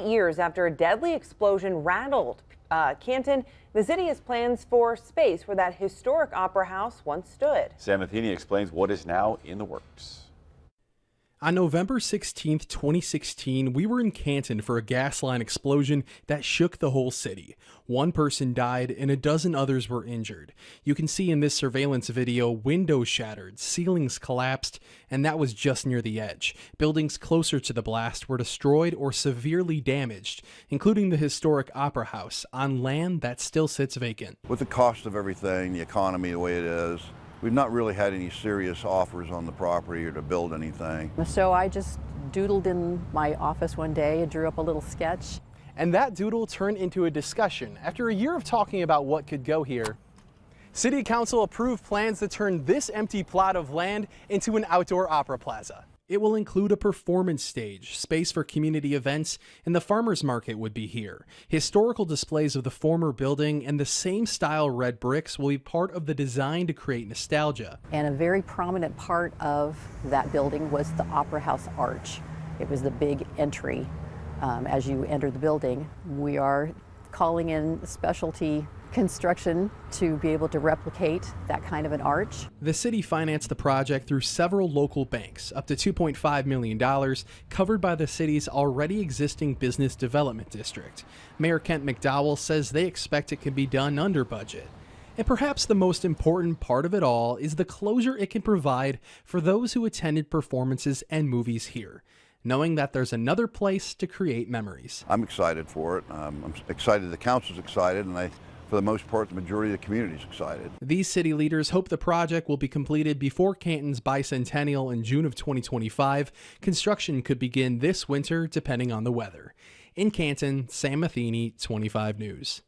years after a deadly explosion rattled Canton, the city has plans for space where that historic opera house once stood. Sam Matheny explains what is now in the works. On November 16, 2016, we were in Canton for a gas line explosion that shook the whole city. One person died and a dozen others were injured. You can see in this surveillance video windows shattered, ceilings collapsed, and that was just near the edge. Buildings closer to the blast were destroyed or severely damaged, including the historic Opera House on land that still sits vacant. With the cost of everything, the economy the way it is, we've not really had any serious offers on the property or to build anything. So I just doodled in my office one day and drew up a little sketch. And that doodle turned into a discussion. After a year of talking about what could go here, City Council approved plans to turn this empty plot of land into an outdoor opera plaza. It will include a performance stage, space for community events, and the farmers market would be here. Historical displays of the former building and the same style red bricks will be part of the design to create nostalgia. And a very prominent part of that building was the Opera House arch. It was the big entry as you enter the building. We are calling in specialty construction to be able to replicate that kind of an arch. The city financed the project through several local banks, up to $2.5 million, covered by the city's already existing business development district. Mayor Kent McDowell says they expect it can be done under budget. And perhaps the most important part of it all is the closure it can provide for those who attended performances and movies here, knowing that there's another place to create memories. I'm excited for it. I'm excited, the council's excited, and for the most part, the majority of the community is excited. These city leaders hope the project will be completed before Canton's bicentennial in June of 2025. Construction could begin this winter, depending on the weather. In Canton, Sam Matheny, 25 News.